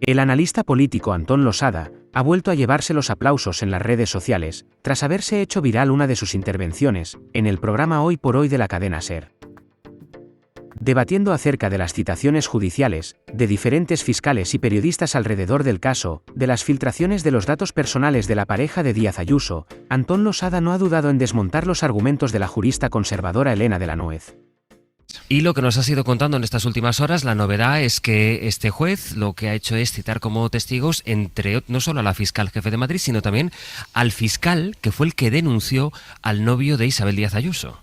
El analista político Antón Losada ha vuelto a llevarse los aplausos en las redes sociales, tras haberse hecho viral una de sus intervenciones, en el programa Hoy por Hoy de la cadena SER. Debatiendo acerca de las citaciones judiciales, de diferentes fiscales y periodistas alrededor del caso, de las filtraciones de los datos personales de la pareja de Díaz Ayuso, Antón Losada no ha dudado en desmontar los argumentos de la jurista conservadora Elena de la Nuez. Y lo que nos has ido contando en estas últimas horas, la novedad es que este juez lo que ha hecho es citar como testigos no solo a la fiscal jefe de Madrid, sino también al fiscal que fue el que denunció al novio de Isabel Díaz Ayuso.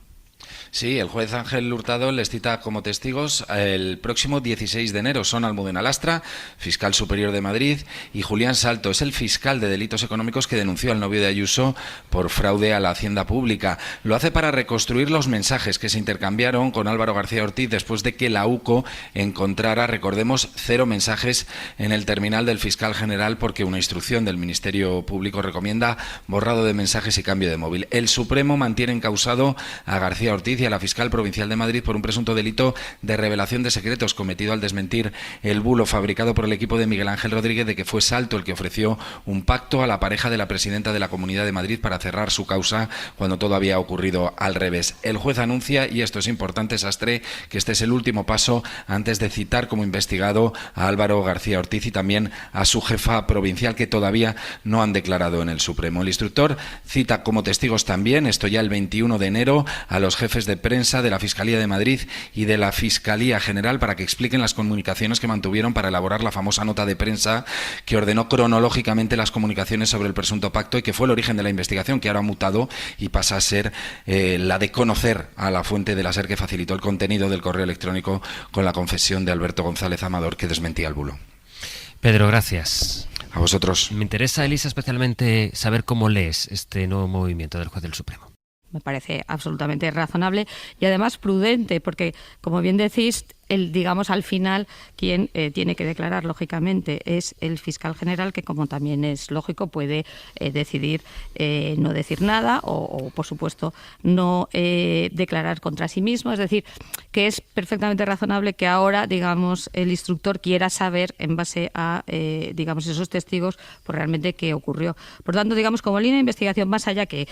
Sí, el juez Ángel Hurtado les cita como testigos el próximo 16 de enero. Son Almudena Lastra, fiscal superior de Madrid, y Julián Salto, es el fiscal de delitos económicos que denunció al novio de Ayuso por fraude a la hacienda pública. Lo hace para reconstruir los mensajes que se intercambiaron con Álvaro García Ortiz después de que la UCO encontrara, recordemos, 0 mensajes en el terminal del fiscal general porque una instrucción del Ministerio Público recomienda borrado de mensajes y cambio de móvil. El Supremo mantiene encausado a García Ortiz y a la fiscal provincial de Madrid por un presunto delito de revelación de secretos cometido al desmentir el bulo fabricado por el equipo de Miguel Ángel Rodríguez de que fue Salto el que ofreció un pacto a la pareja de la presidenta de la Comunidad de Madrid para cerrar su causa cuando todo había ocurrido al revés. El juez anuncia, y esto es importante, Sastre, que este es el último paso antes de citar como investigado a Álvaro García Ortiz y también a su jefa provincial, que todavía no han declarado en el Supremo. El instructor cita como testigos también, esto ya el 21 de enero, a los jefes de prensa de la Fiscalía de Madrid y de la Fiscalía General para que expliquen las comunicaciones que mantuvieron para elaborar la famosa nota de prensa que ordenó cronológicamente las comunicaciones sobre el presunto pacto y que fue el origen de la investigación, que ahora ha mutado y pasa a ser la de conocer a la fuente de la SER que facilitó el contenido del correo electrónico con la confesión de Alberto González Amador que desmentía el bulo. Pedro, gracias. A vosotros. Me interesa, Elisa, especialmente saber cómo lees este nuevo movimiento del juez del Supremo. Me parece absolutamente razonable y además prudente, porque, como bien decís, digamos, al final, quien tiene que declarar, lógicamente, es el fiscal general, que, como también es lógico, puede decidir no decir nada o, por supuesto, no declarar contra sí mismo. Es decir, que es perfectamente razonable que ahora, digamos, el instructor quiera saber, en base a, digamos, esos testigos, pues realmente qué ocurrió. Por tanto, digamos, como línea de investigación, más allá que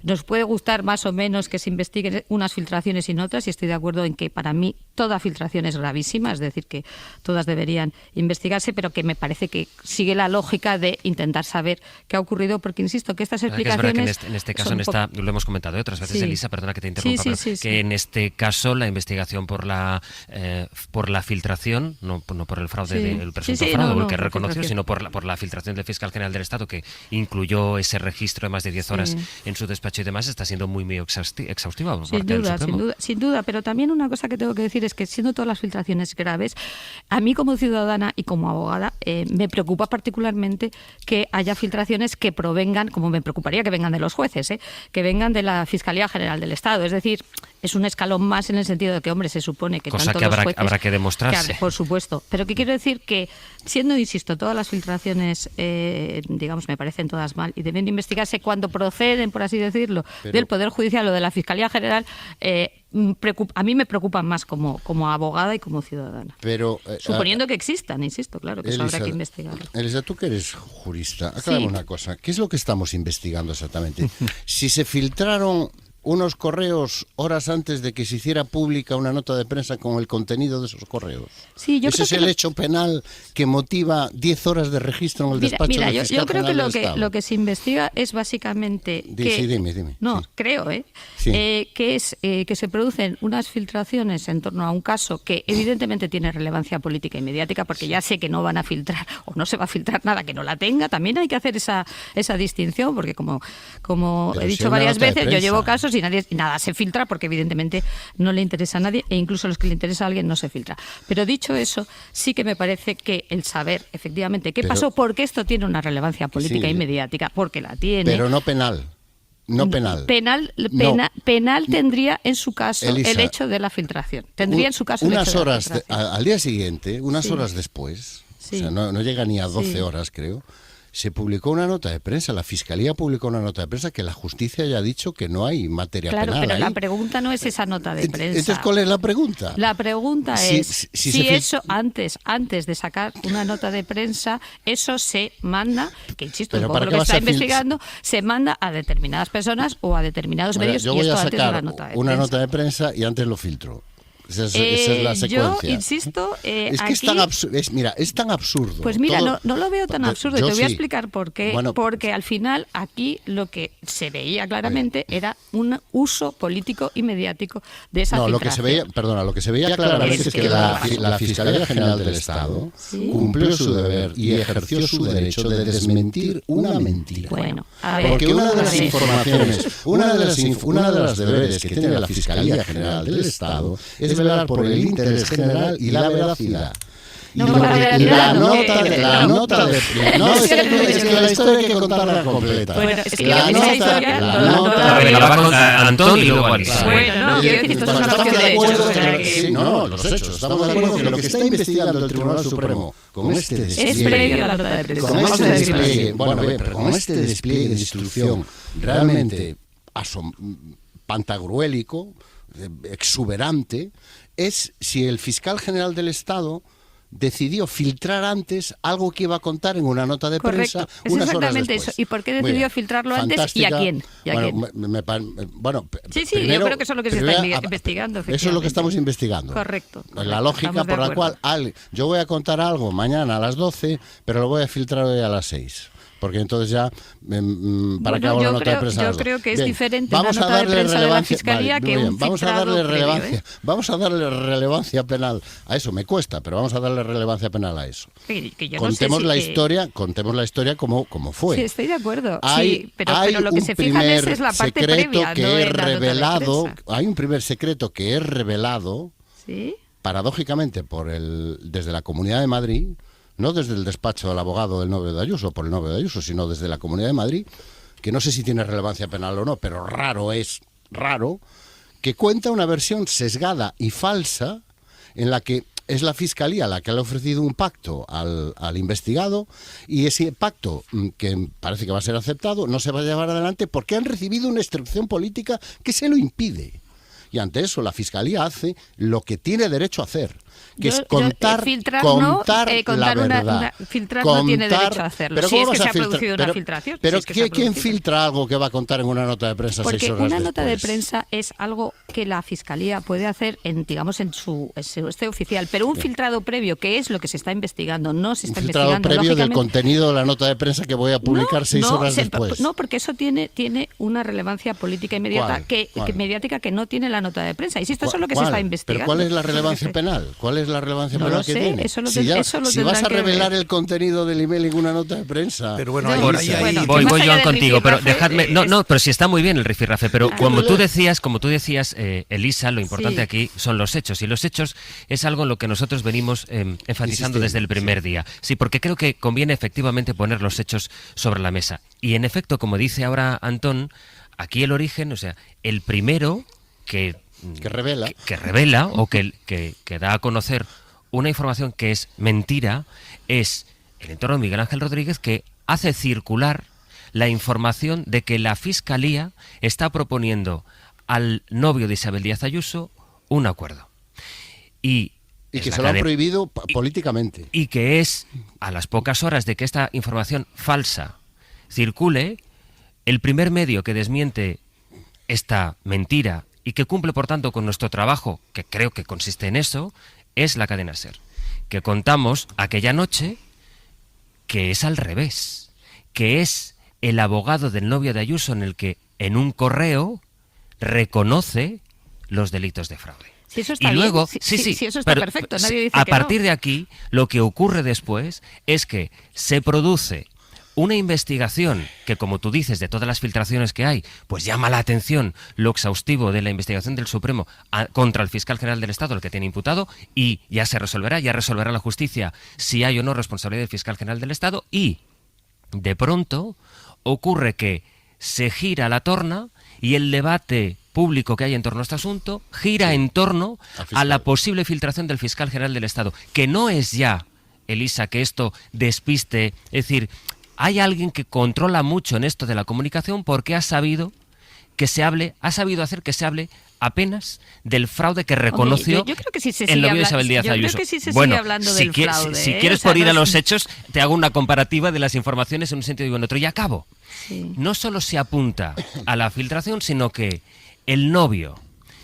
nos puede gustar más o menos que se investiguen unas filtraciones y no otras, y estoy de acuerdo en que, para mí, toda filtración es gravísima, es decir, que todas deberían investigarse, pero que me parece que sigue la lógica de intentar saber qué ha ocurrido, porque insisto que estas explicaciones... Es que en este caso, lo hemos comentado otras veces, sí. Elisa, perdona que te interrumpa, sí. En este caso la investigación por la filtración, no por el fraude, el presunto fraude, el que reconoció, sino por la filtración del fiscal general del Estado, que incluyó ese registro de más de 10 horas en su despacho y demás, está siendo muy exhaustiva. Sin duda, pero también una cosa que tengo que decir es que, siendo todas las filtraciones graves, a mí como ciudadana y como abogada me preocupa particularmente que haya filtraciones que provengan, como me preocuparía que vengan de los jueces, que vengan de la Fiscalía General del Estado. Es decir, es un escalón más en el sentido de que, hombre, se supone que cosa tanto que los jueces... habrá que demostrarse. Por supuesto. Pero que quiero decir que, siendo, insisto, todas las filtraciones, digamos, me parecen todas mal y deben investigarse cuando proceden, por así decirlo, del Poder Judicial o de la Fiscalía General, a mí me preocupan más como abogada y como ciudadana. Pero suponiendo que existan, insisto, claro, que Elisa, eso habrá que investigar. Elisa, tú que eres jurista, aclárame una cosa. ¿Qué es lo que estamos investigando exactamente? Si se filtraron unos correos horas antes de que se hiciera pública una nota de prensa con el contenido de esos correos. Sí, yo ¿Ese es el hecho penal que motiva 10 horas de registro en el despacho del fiscal yo creo que general del Estado? Lo que se investiga es básicamente dime. No, creo, que es que se producen unas filtraciones en torno a un caso que evidentemente tiene relevancia política y mediática, porque ya sé que no van a filtrar o no se va a filtrar nada que no la tenga. También hay que hacer esa distinción, porque como he dicho varias veces, yo llevo casos y nada se filtra porque evidentemente no le interesa a nadie, e incluso los que le interesa a alguien no se filtra. Pero dicho eso, sí que me parece que el saber efectivamente qué pasó, porque esto tiene una relevancia política y mediática, porque la tiene. Pero no penal. No penal. Penal tendría en su caso, Elisa, el hecho de la filtración. Tendría en su caso unas el hecho horas de la filtración. al día siguiente, unas horas después, o sea, no llega ni a 12 horas, creo. se publicó una nota de prensa, la Fiscalía publicó una nota de prensa que la justicia ya ha dicho que no hay materia penal. Claro, pero ahí. la pregunta no es esa nota de prensa. Entonces, ¿cuál es la pregunta? La pregunta es si eso antes de sacar una nota de prensa, eso se manda, que insisto, un poco lo que está investigando, se manda a determinadas personas o a determinados medios, yo y voy esto a antes de sacar la nota de una prensa. nota de prensa y antes lo filtro. Esa es la secuencia. Yo insisto, es que aquí, es tan absurdo. Pues mira, todo. no lo veo tan absurdo. Y te voy a explicar por qué. Bueno, porque al final aquí lo que se veía claramente era un uso político y mediático de esa filtración. Lo que se veía claramente es que la Fiscalía General del Estado cumplió su deber y ejerció su derecho de desmentir una mentira. Bueno, a ver, porque una de las informaciones, una de las deberes que tiene la Fiscalía General del Estado es velar por el interés general y la veracidad. No, la nota de es que la historia hay que contarla completa. Bueno, es que la nota la con Antón y luego Alisa. Bueno, no, quiero decir, esto es una cuestión de hechos. No, los hechos. Estamos de acuerdo que lo que está investigando el Tribunal Supremo con este despliegue, es previo a la nota de prensa. con este despliegue, con este despliegue de instrucción realmente pantagruélico, exuberante, es si el fiscal general del Estado decidió filtrar antes algo que iba a contar en una nota de prensa unas horas después. Eso. ¿Y por qué decidió filtrarlo antes y a quién? Primero, yo creo que eso es lo que se está investigando. Eso es lo que estamos investigando. Correcto. La lógica por la cual yo voy a contar algo mañana a las 12, pero lo voy a filtrar hoy a las 6. Porque entonces ya para que haga una nota de prensa. Yo creo que es diferente una nota de prensa de la Fiscalía que un filtrado previo. Vamos a darle relevancia penal a eso. Me cuesta, pero vamos a darle relevancia penal a eso. Contemos la historia como fue. Sí, estoy de acuerdo. Hay pero lo que se fijan es la parte previa, que es revelado. Hay un primer secreto que es revelado, ¿sí? Paradójicamente desde la Comunidad de Madrid. No desde el despacho del abogado del novio de Ayuso, por el novio de Ayuso, sino desde la Comunidad de Madrid, que no sé si tiene relevancia penal o no, pero raro, que cuenta una versión sesgada y falsa en la que es la Fiscalía la que le ha ofrecido un pacto al investigado, y ese pacto, que parece que va a ser aceptado, no se va a llevar adelante porque han recibido una instrucción política que se lo impide. Y ante eso la Fiscalía hace lo que tiene derecho a hacer, que es contar la verdad. Filtrar no tiene derecho a hacerlo. Pero si es que se ha filtrar, producido una filtración. Pero si es ¿quién filtra algo que va a contar en una nota de prensa 6 horas después? Porque una nota de prensa es algo que la Fiscalía puede hacer en su oficial, pero un filtrado previo, que es lo que se está investigando, no se está investigando. Un filtrado previo del contenido de la nota de prensa que voy a publicar 6 horas después. No, porque eso tiene una relevancia política inmediata, mediática, que no tiene la nota de prensa. Insisto, eso es lo que se está investigando. ¿Pero cuál es la relevancia penal? ¿Cuál es la relevancia penal que tiene? Si vas a revelar el contenido del email en una nota de prensa. Pero bueno, voy Joan contigo, pero dejadme. No, pero sí está muy bien el rifirrafe, pero como tú decías, Elisa, lo importante aquí son los hechos, y los hechos es algo en lo que nosotros venimos enfatizando desde el primer día. Sí, porque creo que conviene efectivamente poner los hechos sobre la mesa. Y en efecto, como dice ahora Antón, aquí el origen, o sea, el primero que revela o que da a conocer una información que es mentira es el entorno de Miguel Ángel Rodríguez, que hace circular la información de que la Fiscalía está proponiendo al novio de Isabel Díaz Ayuso un acuerdo. Y que se lo han prohibido políticamente. Y que es, a las pocas horas de que esta información falsa circule, el primer medio que desmiente esta mentira y que cumple, por tanto, con nuestro trabajo, que creo que consiste en eso, es la cadena SER. Que contamos aquella noche que es al revés, que es el abogado del novio de Ayuso en el que, en un correo, reconoce los delitos de fraude. Si eso está y luego, bien, si eso está perfecto, nadie dice a que partir de aquí, lo que ocurre después es que se produce una investigación que, como tú dices, de todas las filtraciones que hay, pues llama la atención lo exhaustivo de la investigación del Supremo contra el fiscal general del Estado, el que tiene imputado, y ya resolverá la justicia si hay o no responsabilidad del fiscal general del Estado, y de pronto ocurre que se gira la torna y el debate público que hay en torno a este asunto gira en torno a la posible filtración del fiscal general del Estado, que no es ya, Elisa, que esto despiste, es decir, hay alguien que controla mucho en esto de la comunicación porque ha sabido hacer que se hable apenas del fraude que reconoció. Yo creo que sí se el novio de Isabel Díaz Ayuso. Yo creo que sí se sigue hablando del fraude. Si quieres por ir a los hechos, te hago una comparativa de las informaciones en un sentido y en otro. Y acabo. Sí. No solo se apunta a la filtración, sino que el novio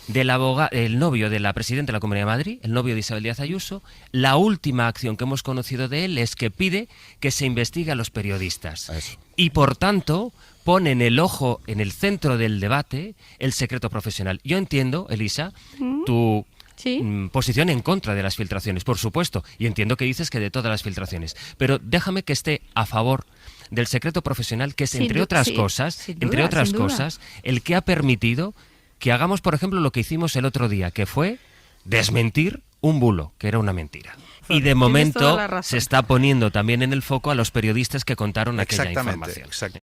de la presidenta de la Comunidad de Madrid, el novio de Isabel Díaz Ayuso, la última acción que hemos conocido de él es que pide que se investigue a los periodistas. Eso. Y por tanto pone en el ojo, en el centro del debate, el secreto profesional. Yo entiendo, Elisa, tu posición en contra de las filtraciones, por supuesto, y entiendo que dices que de todas las filtraciones, pero déjame que esté a favor del secreto profesional, que es, entre otras cosas, el que ha permitido que hagamos, por ejemplo, lo que hicimos el otro día, que fue desmentir un bulo, que era una mentira. Y de momento se está poniendo también en el foco a los periodistas que contaron aquella información. Exactamente.